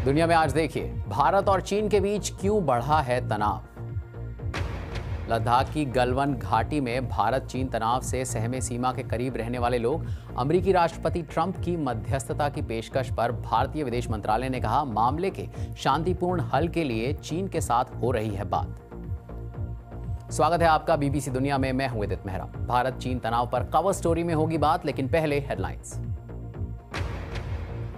दुनिया में आज देखिए, भारत और चीन के बीच क्यों बढ़ा है तनाव। लद्दाख की गलवान घाटी में भारत चीन तनाव से सहमे सीमा के करीब रहने वाले लोग। अमेरिकी राष्ट्रपति ट्रंप की मध्यस्थता की पेशकश पर भारतीय विदेश मंत्रालय ने कहा, मामले के शांतिपूर्ण हल के लिए चीन के साथ हो रही है बात। स्वागत है आपका बीबीसी दुनिया में, मैं हूं उदित मेहरा। भारत चीन तनाव पर कवर स्टोरी में होगी बात, लेकिन पहले हेडलाइंस।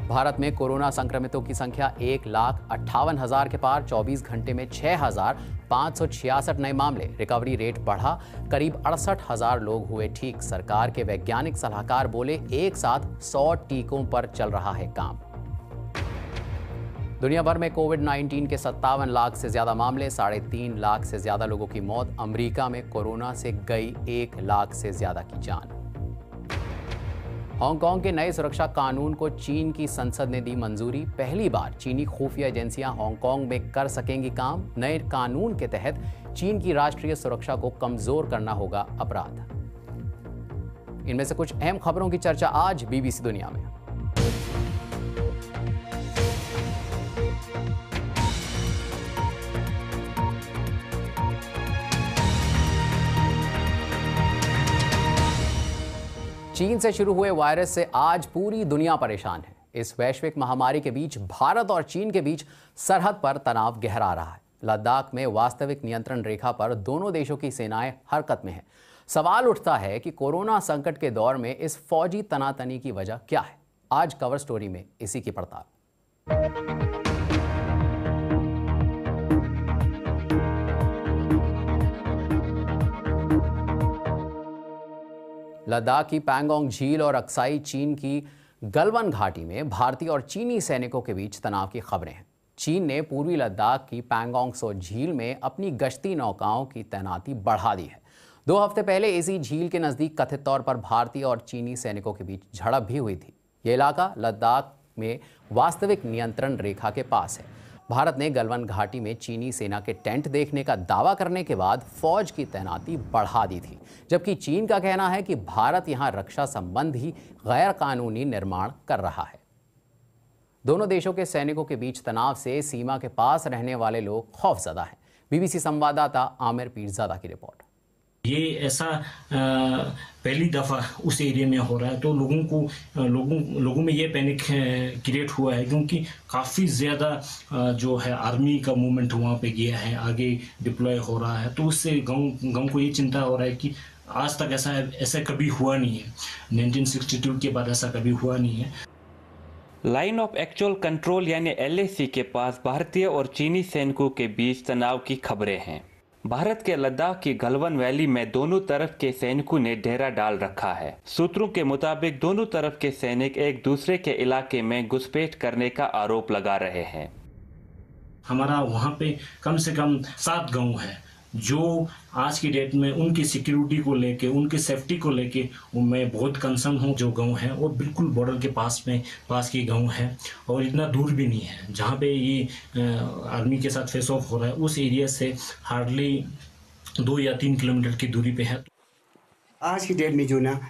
भारत में कोरोना संक्रमितों की संख्या 1,58,000 के पार। 24 घंटे में 6,566 नए मामले। रिकवरी रेट बढ़ा, करीब 68,000 लोग हुए ठीक। सरकार के वैज्ञानिक सलाहकार बोले, एक साथ 100 टीकों पर चल रहा है काम। दुनिया भर में कोविड-19 के 57 लाख से ज्यादा मामले, 3.5 लाख से ज्यादा लोगों की मौत। अमेरिका में कोरोना से गई 1 लाख से ज्यादा की जान। हांगकांग के नए सुरक्षा कानून को चीन की संसद ने दी मंजूरी। पहली बार चीनी खुफिया एजेंसियां हांगकांग में कर सकेंगी काम। नए कानून के तहत चीन की राष्ट्रीय सुरक्षा को कमजोर करना होगा अपराध। इनमें से कुछ अहम खबरों की चर्चा आज बीबीसी दुनिया में। चीन से शुरू हुए वायरस से आज पूरी दुनिया परेशान है। इस वैश्विक महामारी के बीच भारत और चीन के बीच सरहद पर तनाव गहरा रहा है। लद्दाख में वास्तविक नियंत्रण रेखा पर दोनों देशों की सेनाएं हरकत में हैं। सवाल उठता है कि कोरोना संकट के दौर में इस फौजी तनातनी की वजह क्या है। आज कवर स्टोरी में इसी की पड़ताल। लद्दाख की पैंगोंग झील और अक्साई चीन की गलवान घाटी में भारतीय और चीनी सैनिकों के बीच तनाव की खबरें हैं। चीन ने पूर्वी लद्दाख की पैंगोंग त्सो झील में अपनी गश्ती नौकाओं की तैनाती बढ़ा दी है। 2 हफ्ते पहले इसी झील के नजदीक कथित तौर पर भारतीय और चीनी सैनिकों के बीच झड़प भी हुई थी। ये इलाका लद्दाख में वास्तविक नियंत्रण रेखा के पास है। भारत ने गलवान घाटी में चीनी सेना के टेंट देखने का दावा करने के बाद फौज की तैनाती बढ़ा दी थी, जबकि चीन का कहना है कि भारत यहां रक्षा संबंधी गैर कानूनी निर्माण कर रहा है। दोनों देशों के सैनिकों के बीच तनाव से सीमा के पास रहने वाले लोग खौफजदा हैं। बीबीसी संवाददाता आमिर पीरजादा की रिपोर्ट। ये ऐसा पहली दफ़ा उस एरिया में हो रहा है, तो लोगों में ये पैनिक क्रिएट हुआ है, क्योंकि काफ़ी ज़्यादा जो है आर्मी का मूवमेंट वहाँ पे गया है, आगे डिप्लॉय हो रहा है। तो उससे गांव को ये चिंता हो रहा है कि आज तक ऐसा कभी हुआ नहीं है। 1962 के बाद ऐसा कभी हुआ नहीं है। लाइन ऑफ एक्चुअल कंट्रोल यानी LAC के पास भारतीय और चीनी सैनिकों के बीच तनाव की खबरें हैं। भारत के लद्दाख की गलवान वैली में दोनों तरफ के सैनिकों ने डेरा डाल रखा है। सूत्रों के मुताबिक दोनों तरफ के सैनिक एक दूसरे के इलाके में घुसपैठ करने का आरोप लगा रहे हैं। हमारा वहाँ पे कम से कम 7 गांव है जो आज की डेट में उनकी सिक्योरिटी को लेके, उनकी सेफ्टी को लेके मैं बहुत कंसर्न हूँ। जो गांव है वो बिल्कुल बॉर्डर के पास के गांव है और इतना दूर भी नहीं है। जहाँ पे ये आर्मी के साथ फेस ऑफ हो रहा है, उस एरिया से हार्डली 2 या 3 किलोमीटर की दूरी पे है। आज की डेट में जो ना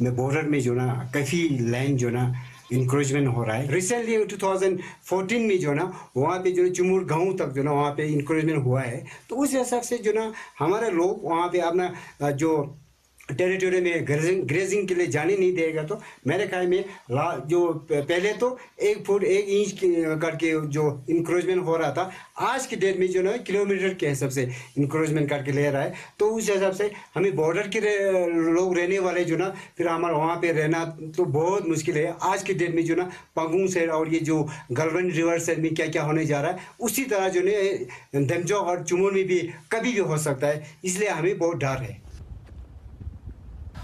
बॉर्डर में जो ना काफ़ी लैंड जो ना इंक्रोचमेंट हो रहा है। रिसेंटली 2014 में जो ना वहाँ पे जो चुमूर गांव तक जो ना वहाँ पे इंक्रोचमेंट हुआ है। तो उस हिसाब से जो ना हमारे लोग वहाँ पे अपना जो टेरिटोरी में ग्रेजिंग के लिए जाने नहीं देगा। तो मेरे ख्याल में जो पहले तो 1 फुट 1 इंच करके जो इंक्रोचमेंट हो रहा था, आज की डेट में जो ना किलोमीटर के हिसाब से इंक्रोचमेंट करके ले रहा है। तो उस हिसाब से हमें बॉर्डर के लोग रहने वाले जो ना फिर हमारा वहाँ पे रहना तो बहुत मुश्किल है। आज की डेट में जो ना पंगुंग साइड और ये जो गलवान रिवर साइड में क्या क्या होने जा रहा है, उसी तरह जो ना दमजोग और चुमोर में भी कभी भी हो सकता है। इसलिए हमें बहुत डर है।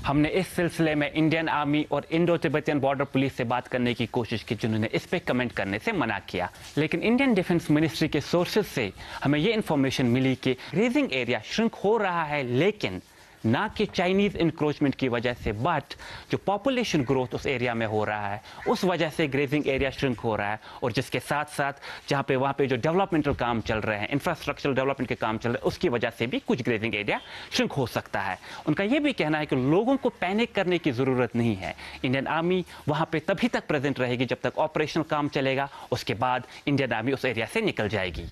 हमने इस सिलसिले में इंडियन आर्मी और इंडो तिब्बतियन बॉर्डर पुलिस से बात करने की कोशिश की, जिन्होंने इस पे कमेंट करने से मना किया। लेकिन इंडियन डिफेंस मिनिस्ट्री के सोर्सेज से हमें ये इन्फॉर्मेशन मिली कि ग्रेजिंग एरिया श्रिंक हो रहा है, लेकिन ना कि चाइनीज़ इंक्रोचमेंट की वजह से, बट जो पॉपुलेशन ग्रोथ उस एरिया में हो रहा है उस वजह से ग्रेजिंग एरिया श्रिंक हो रहा है, और जिसके साथ साथ वहाँ पे जो डेवलपमेंटल काम चल रहे हैं, इंफ्रास्ट्रक्चरल डेवलपमेंट के काम चल रहे हैं, उसकी वजह से भी कुछ ग्रेजिंग एरिया श्रिंक हो सकता है। उनका ये भी कहना है कि लोगों को पैनिक करने की ज़रूरत नहीं है। इंडियन आर्मी वहाँ पे तभी तक प्रेजेंट रहेगी जब तक ऑपरेशनल काम चलेगा, उसके बाद इंडियन आर्मी उस एरिया से निकल जाएगी।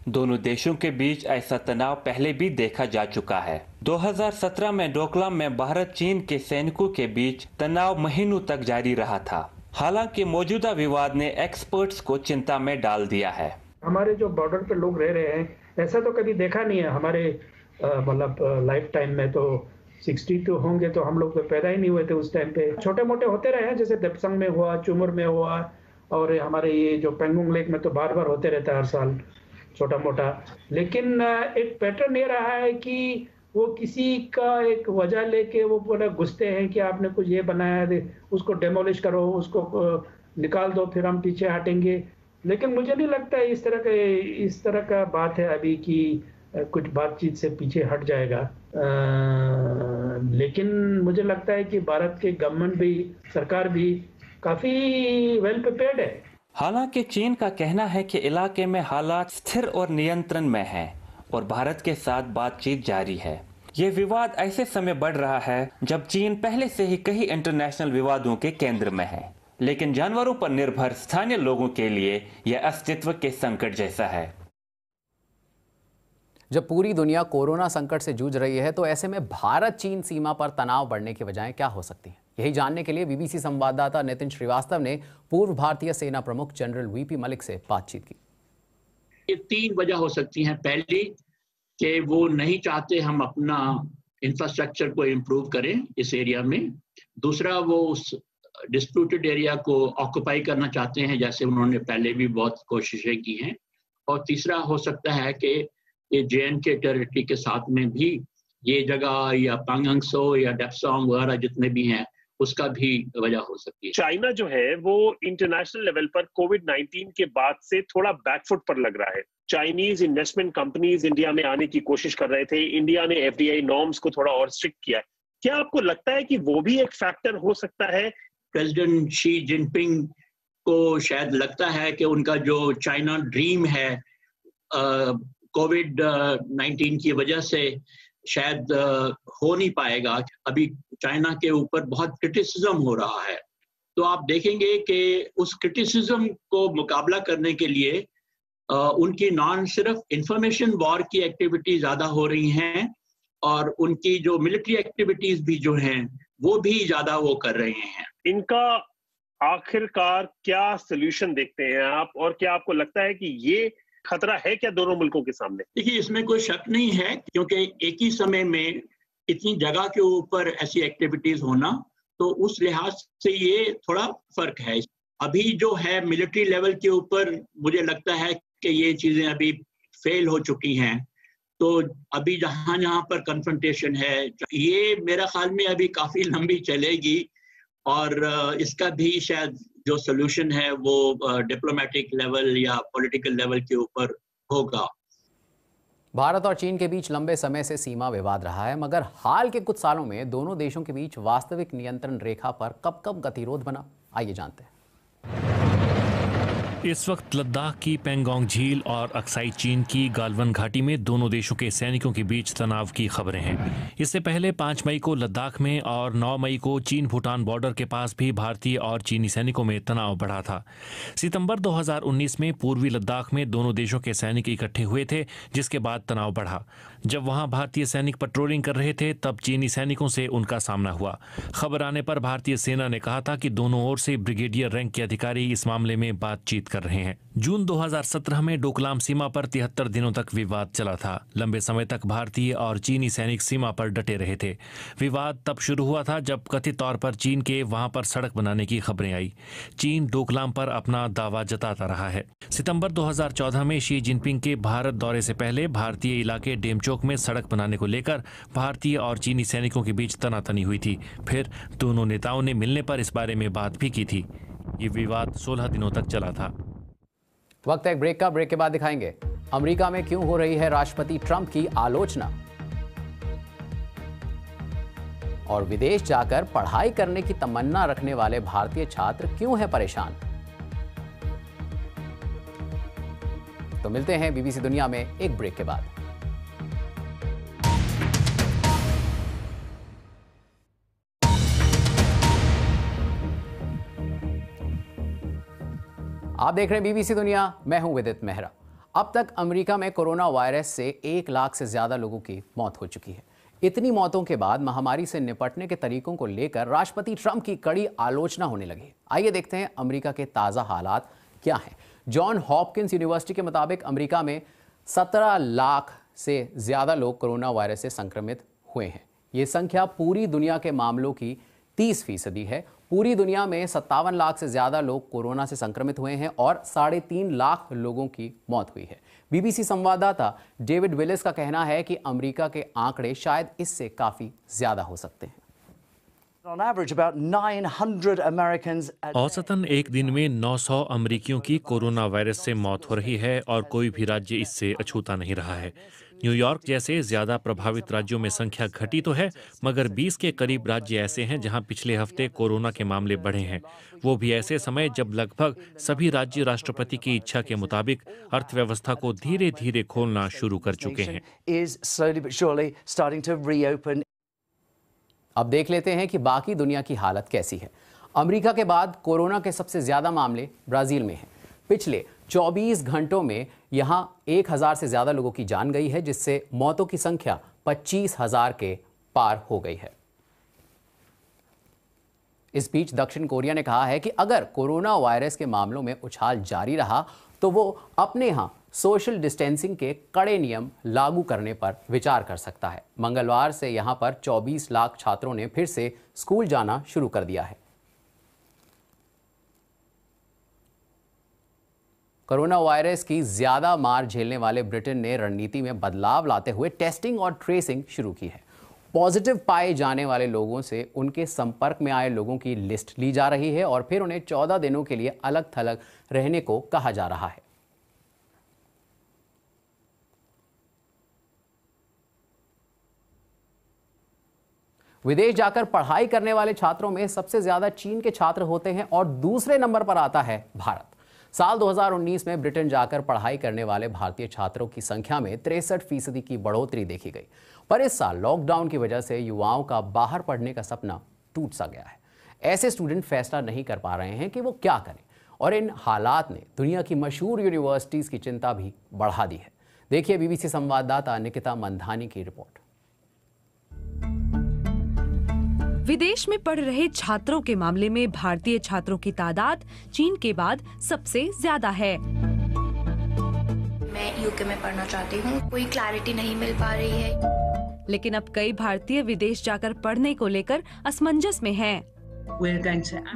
दोनों देशों के बीच ऐसा तनाव पहले भी देखा जा चुका है। 2017 में डोकलाम में भारत चीन के सैनिकों के बीच तनाव महीनों तक जारी रहा था। हालांकि मौजूदा विवाद ने एक्सपर्ट्स को चिंता में डाल दिया है। हमारे जो बॉर्डर पे लोग रह रहे हैं ऐसा तो कभी देखा नहीं है हमारे मतलब लाइफ टाइम में। तो 60 तो होंगे तो हम लोग तो पैदा ही नहीं हुए थे उस टाइम पे। छोटे मोटे होते रहे हैं, जैसे दपसंग में हुआ, चुमुर में हुआ, और हमारे ये जो पेंगोंग लेक में तो बार बार होते रहता है हर साल छोटा मोटा। लेकिन एक पैटर्न ये रहा है कि वो किसी का एक वजह लेके वो पूरा घुसते हैं कि आपने कुछ ये बनाया है, उसको डेमोलिश करो, उसको निकाल दो, फिर हम पीछे हटेंगे। लेकिन मुझे नहीं लगता है इस तरह का बात है अभी कि कुछ बातचीत से पीछे हट जाएगा। लेकिन मुझे लगता है कि भारत के गवर्नमेंट भी, सरकार भी काफी वेल प्रिपेयर्ड है। हालांकि चीन का कहना है कि इलाके में हालात स्थिर और नियंत्रण में हैं और भारत के साथ बातचीत जारी है। ये विवाद ऐसे समय बढ़ रहा है जब चीन पहले से ही कई इंटरनेशनल विवादों के केंद्र में है, लेकिन जानवरों पर निर्भर स्थानीय लोगों के लिए यह अस्तित्व के संकट जैसा है। जब पूरी दुनिया कोरोना संकट से जूझ रही है तो ऐसे में भारत चीन सीमा पर तनाव बढ़ने की वजहें क्या हो सकती हैं? यही जानने के लिए बीबीसी संवाददाता नितिन श्रीवास्तव ने पूर्व भारतीय सेना प्रमुख जनरल वीपी मलिक से बातचीत की। ये 3 वजह हो सकती हैं। पहली कि वो नहीं चाहते हम अपना इंफ्रास्ट्रक्चर को इम्प्रूव करें इस एरिया में। दूसरा, वो उस डिस्प्यूटेड एरिया को ऑक्युपाई करना चाहते हैं, जैसे उन्होंने पहले भी बहुत कोशिशें की हैं। और तीसरा हो सकता है कि ये JNK टेरिटरी के साथ में भी ये जगह या पैंगोंग त्सो या डेप्सांग वगैरह जितने भी हैं उसका भी वजह हो सकती है। चाइना जो है वो इंटरनेशनल लेवल पर कोविड-19 के बाद से थोड़ा बैकफुट पर लग रहा है। चाइनीज इन्वेस्टमेंट कंपनीज इंडिया में आने की कोशिश कर रहे थे। इंडिया ने FDI नॉर्म्स को थोड़ा और स्ट्रिक्ट किया है। क्या आपको लगता है कि वो भी एक फैक्टर हो सकता है? प्रेसिडेंट शी जिनपिंग को शायद लगता है कि उनका जो चाइना ड्रीम है कोविड-19 की वजह से शायद हो नहीं पाएगा। अभी चाइना के ऊपर बहुत क्रिटिसिज्म हो रहा है। तो आप देखेंगे कि उस क्रिटिसिज्म को मुकाबला करने के लिए उनकी नॉन सिर्फ इंफॉर्मेशन वॉर की एक्टिविटी ज़्यादा हो रही हैं और उनकी जो मिलिट्री एक्टिविटीज़ भी जो हैं वो भी ज़्यादा वो कर रहे हैं। इनका आखिरकार क्या सॉल्यूशन देखते हैं आप, और क्या आपको लगता है कि ये खतरा है क्या दोनों मुल्कों के सामने? देखिए, इसमें कोई शक नहीं है, क्योंकि एक ही समय में इतनी जगह के ऊपर ऐसी एक्टिविटीज होना, तो उस लिहाज से ये थोड़ा फर्क है। अभी जो है मिलिट्री लेवल के ऊपर मुझे लगता है कि ये चीजें अभी फेल हो चुकी हैं। तो अभी जहां पर कन्फ्रंटेशन है ये मेरा ख्याल में अभी काफी लंबी चलेगी और इसका भी शायद जो सोल्यूशन है वो डिप्लोमेटिक लेवल या पॉलिटिकल लेवल के ऊपर होगा। भारत और चीन के बीच लंबे समय से सीमा विवाद रहा है, मगर हाल के कुछ सालों में दोनों देशों के बीच वास्तविक नियंत्रण रेखा पर कब गतिरोध बना, आइए जानते हैं। इस वक्त लद्दाख की पेंगोंग झील और अक्साई चीन की गालवन घाटी में दोनों देशों के सैनिकों के बीच तनाव की खबरें हैं। इससे पहले 5 मई को लद्दाख में और 9 मई को चीन भूटान बॉर्डर के पास भी भारतीय और चीनी सैनिकों में तनाव बढ़ा था। सितंबर 2019 में पूर्वी लद्दाख में दोनों देशों के सैनिक इकट्ठे हुए थे, जिसके बाद तनाव बढ़ा। जब वहां भारतीय सैनिक पेट्रोलिंग कर रहे थे तब चीनी सैनिकों से उनका सामना हुआ। खबर आने पर भारतीय सेना ने कहा था कि दोनों ओर से ब्रिगेडियर रैंक के अधिकारी इस मामले में बातचीत कर रहे हैं। जून 2017 में डोकलाम सीमा पर 73 दिनों तक विवाद चला था। लंबे समय तक भारतीय और चीनी सैनिक सीमा पर डटे रहे थे। विवाद तब शुरू हुआ था जब कथित तौर पर चीन के वहां पर सड़क बनाने की खबरें आई। चीन डोकलाम पर अपना दावा जताता रहा है। सितंबर 2014 में शी जिनपिंग के भारत दौरे से पहले भारतीय इलाके डेमचोक में सड़क बनाने को लेकर भारतीय और चीनी सैनिकों के बीच तनातनी हुई थी। फिर दोनों नेताओं ने मिलने पर इस बारे में बात भी की थी। ये विवाद 16 दिनों तक चला था। वक्त है ब्रेक का। ब्रेक के बाद दिखाएंगे अमेरिका में क्यों हो रही है राष्ट्रपति ट्रंप की आलोचना। और विदेश जाकर पढ़ाई करने की तमन्ना रखने वाले भारतीय छात्र क्यों हैं परेशान? तो मिलते हैं बीबीसी दुनिया में एक ब्रेक के बाद। आप देख रहे हैं बीबीसी दुनिया, मैं हूं विदित मेहरा। अब तक अमेरिका में कोरोना वायरस से 1 लाख से ज्यादा लोगों की मौत हो चुकी है। इतनी मौतों के बाद महामारी से निपटने के तरीकों को लेकर राष्ट्रपति ट्रंप की कड़ी आलोचना होने लगी। आइए देखते हैं अमेरिका के ताजा हालात क्या हैं। जॉन हॉपकिंस यूनिवर्सिटी के मुताबिक अमेरिका में 17 लाख से ज्यादा लोग कोरोना वायरस से संक्रमित हुए हैं। ये संख्या पूरी दुनिया के मामलों की 30% है। पूरी दुनिया में 57 लाख से ज्यादा लोग कोरोना से संक्रमित हुए हैं और 3.5 लाख लोगों की मौत हुई है। बीबीसी संवाददाता डेविड विलिस का कहना है कि अमेरिका के आंकड़े शायद इससे काफी ज्यादा हो सकते हैं। औसतन एक दिन में 900 अमेरिकियों की कोरोना वायरस से मौत हो रही है और कोई भी राज्य इससे अछूता नहीं रहा है। न्यूयॉर्क जैसे ज्यादा प्रभावित राज्यों में संख्या घटी तो है, मगर 20 के करीब राज्य ऐसे हैं जहां पिछले हफ्ते कोरोना के मामले बढ़े हैं, वो भी ऐसे समय जब लगभग सभी राज्य राष्ट्रपति की इच्छा के मुताबिक अर्थव्यवस्था को धीरे धीरे खोलना शुरू कर चुके हैं। अब देख लेते हैं कि बाकी दुनिया की हालत कैसी है। अमेरिका के बाद कोरोना के सबसे ज्यादा मामले ब्राजील में हैं। पिछले 24 घंटों में यहां 1000 से ज्यादा लोगों की जान गई है, जिससे मौतों की संख्या 25,000 के पार हो गई है। इस बीच दक्षिण कोरिया ने कहा है कि अगर कोरोना वायरस के मामलों में उछाल जारी रहा तो वो अपने यहां सोशल डिस्टेंसिंग के कड़े नियम लागू करने पर विचार कर सकता है। मंगलवार से यहां पर 24 लाख छात्रों ने फिर से स्कूल जाना शुरू कर दिया है। कोरोना वायरस की ज्यादा मार झेलने वाले ब्रिटेन ने रणनीति में बदलाव लाते हुए टेस्टिंग और ट्रेसिंग शुरू की है। पॉजिटिव पाए जाने वाले लोगों से उनके संपर्क में आए लोगों की लिस्ट ली जा रही है और फिर उन्हें 14 दिनों के लिए अलग थलग रहने को कहा जा रहा है। विदेश जाकर पढ़ाई करने वाले छात्रों में सबसे ज्यादा चीन के छात्र होते हैं और दूसरे नंबर पर आता है भारत। साल 2019 में ब्रिटेन जाकर पढ़ाई करने वाले भारतीय छात्रों की संख्या में 63% की बढ़ोतरी देखी गई। पर इस साल लॉकडाउन की वजह से युवाओं का बाहर पढ़ने का सपना टूट सा गया है। ऐसे स्टूडेंट फैसला नहीं कर पा रहे हैं कि वो क्या करें और इन हालात ने दुनिया की मशहूर यूनिवर्सिटीज की चिंता भी बढ़ा दी है। देखिए बीबीसी संवाददाता निकिता मंधानी की रिपोर्ट। विदेश में पढ़ रहे छात्रों के मामले में भारतीय छात्रों की तादाद चीन के बाद सबसे ज्यादा है। मैं यूके में पढ़ना चाहती हूँ, कोई क्लैरिटी नहीं मिल पा रही है। लेकिन अब कई भारतीय विदेश जाकर पढ़ने को लेकर असमंजस में हैं।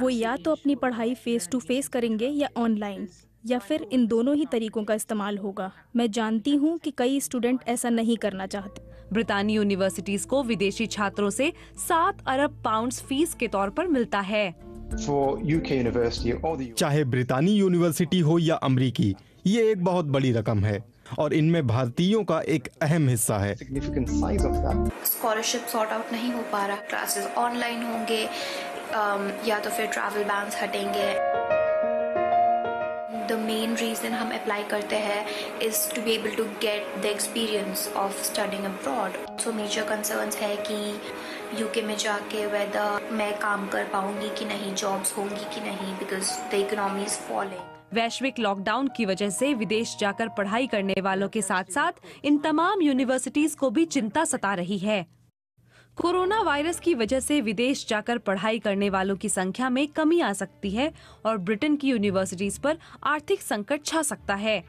वो या तो अपनी पढ़ाई फेस टू फेस करेंगे या ऑनलाइन, या फिर इन दोनों ही तरीकों का इस्तेमाल होगा। मैं जानती हूँ कि कई स्टूडेंट ऐसा नहीं करना चाहते। ब्रितानी यूनिवर्सिटीज को विदेशी छात्रों से 7 अरब पाउंड्स फीस के तौर पर मिलता है। चाहे ब्रितानी यूनिवर्सिटी हो या अमेरिकी, ये एक बहुत बड़ी रकम है और इनमें भारतीयों का एक अहम हिस्सा है। स्कॉलरशिप सॉर्ट आउट नहीं हो पा रहा, क्लासेस ऑनलाइन होंगे या तो फिर ट्रैवल बैन्स हटेंगे। The main reason हम अप्लाई करते हैं is to be able to get the experience of studying abroad. So major concerns है कि UK में जाके whether मैं काम कर पाऊंगी कि नहीं, jobs होंगी कि नहीं, because the economy is falling. वैश्विक लॉकडाउन की वजह से विदेश जाकर पढ़ाई करने वालों के साथ साथ इन तमाम यूनिवर्सिटीज को भी चिंता सता रही है। कोरोना वायरस की वजह से विदेश जाकर पढ़ाई करने वालों की संख्या में कमी आ सकती है और ब्रिटेन की यूनिवर्सिटीज पर आर्थिक संकट छा सकता है।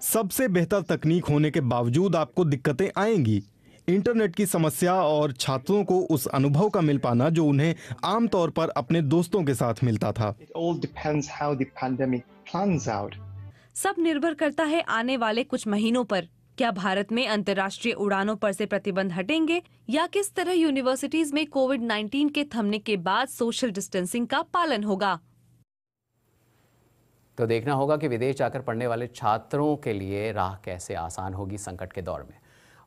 सबसे बेहतर तकनीक होने के बावजूद आपको दिक्कतें आएंगी। इंटरनेट की समस्या और छात्रों को उस अनुभव का मिल पाना जो उन्हें आमतौर पर अपने दोस्तों के साथ मिलता था। सब निर्भर करता है आने वाले कुछ महीनों पर। क्या भारत में अंतर्राष्ट्रीय उड़ानों पर से प्रतिबंध हटेंगे या किस तरह यूनिवर्सिटीज में कोविड-19 के थमने के बाद सोशल डिस्टेंसिंग का पालन होगा? तो देखना होगा कि विदेश जाकर पढ़ने वाले छात्रों के लिए राह कैसे आसान होगी संकट के दौर में।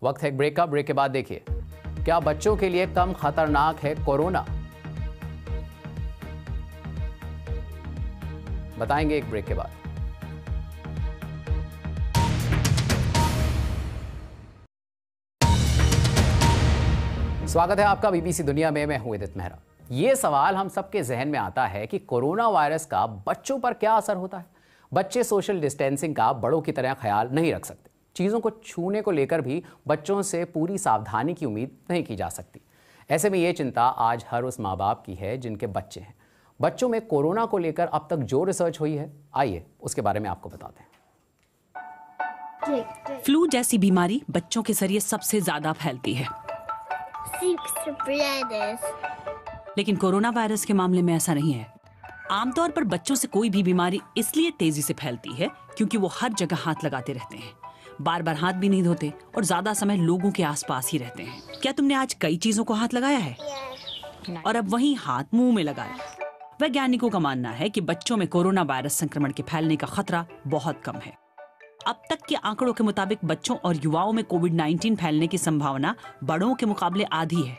वक्त है ब्रेक का। ब्रेक के बाद देखिए, क्या बच्चों के लिए कम खतरनाक है कोरोना? बताएंगे एक ब्रेक के बाद। स्वागत है आपका बीबीसी दुनिया में। मैं हूं उदित मेहरा। ये सवाल हम सबके जहन में आता है कि कोरोना वायरस का बच्चों पर क्या असर होता है। बच्चे सोशल डिस्टेंसिंग का बड़ों की तरह ख्याल नहीं रख सकते। चीज़ों को छूने को लेकर भी बच्चों से पूरी सावधानी की उम्मीद नहीं की जा सकती। ऐसे में ये चिंता आज हर उस माँ बाप की है जिनके बच्चे हैं। बच्चों में कोरोना को लेकर अब तक जो रिसर्च हुई है, आइए उसके बारे में आपको बताते हैं। फ्लू जैसी बीमारी बच्चों के जरिए सबसे ज्यादा फैलती है, लेकिन कोरोना वायरस के मामले में ऐसा नहीं है। आमतौर पर बच्चों से कोई भी बीमारी इसलिए तेजी से फैलती है क्योंकि वो हर जगह हाथ लगाते रहते हैं, बार बार हाथ भी नहीं धोते और ज्यादा समय लोगों के आसपास ही रहते हैं। क्या तुमने आज कई चीजों को हाथ लगाया है और अब वहीं हाथ मुंह में लगाया? वैज्ञानिकों का मानना है कि बच्चों में कोरोना वायरस संक्रमण के फैलने का खतरा बहुत कम है। अब तक के आंकड़ों के मुताबिक बच्चों और युवाओं में कोविड-19 फैलने की संभावना बड़ों के मुकाबले आधी है।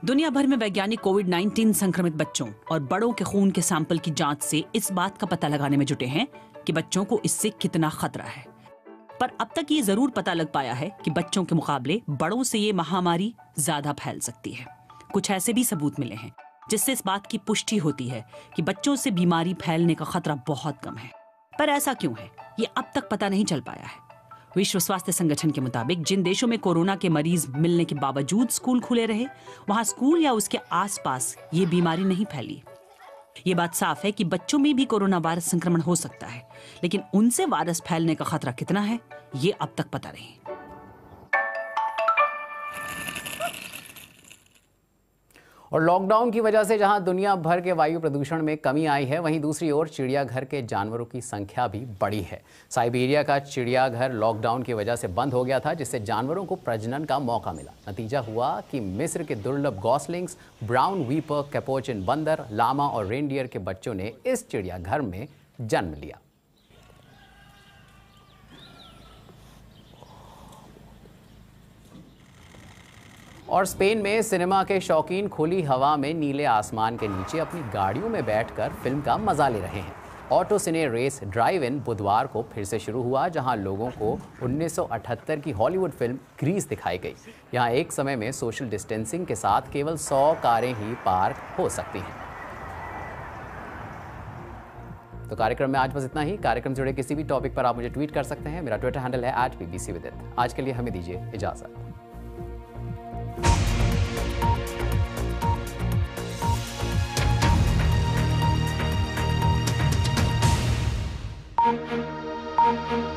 दुनिया भर में वैज्ञानिक कोविड-19 संक्रमित बच्चों और बड़ों के खून के सैंपल की जांच से इस बात का पता लगाने में जुटे हैं कि बच्चों को इससे कितना खतरा है। पर अब तक ये जरूर पता लग पाया है कि बच्चों के मुकाबले बड़ों से ये महामारी ज्यादा फैल सकती है। कुछ ऐसे भी सबूत मिले हैं जिससे इस बात की पुष्टि होती है कि बच्चों से बीमारी फैलने का खतरा बहुत कम है। पर ऐसा क्यों है, ये अब तक पता नहीं चल पाया है। विश्व स्वास्थ्य संगठन के मुताबिक जिन देशों में कोरोना के मरीज मिलने के बावजूद स्कूल खुले रहे, वहां स्कूल या उसके आसपास ये बीमारी नहीं फैली। ये बात साफ है कि बच्चों में भी कोरोना वायरस संक्रमण हो सकता है, लेकिन उनसे वायरस फैलने का खतरा कितना है, ये अब तक पता नहीं। और लॉकडाउन की वजह से जहां दुनिया भर के वायु प्रदूषण में कमी आई है, वहीं दूसरी ओर चिड़ियाघर के जानवरों की संख्या भी बढ़ी है। साइबेरिया का चिड़ियाघर लॉकडाउन की वजह से बंद हो गया था, जिससे जानवरों को प्रजनन का मौका मिला। नतीजा हुआ कि मिस्र के दुर्लभ गॉसलिंग्स, ब्राउन वीपर, कैपुचिन बंदर, लामा और रेनडियर के बच्चों ने इस चिड़ियाघर में जन्म लिया। और स्पेन में सिनेमा के शौकीन खुली हवा में नीले आसमान के नीचे अपनी गाड़ियों में बैठकर फिल्म का मजा ले रहे हैं। ऑटो सिने रेस ड्राइव इन बुधवार को फिर से शुरू हुआ, जहां लोगों को 1978 की हॉलीवुड फिल्म ग्रीस दिखाई गई। यहां एक समय में सोशल डिस्टेंसिंग के साथ केवल 100 कारें ही पार्क हो सकती हैं। तो कार्यक्रम में आज बस इतना ही। कार्यक्रम से जुड़े किसी भी टॉपिक पर आप मुझे ट्वीट कर सकते हैं। मेरा ट्विटर हैंडल है @bbcwithit। आज के लिए हमें दीजिए इजाजत। Thank you.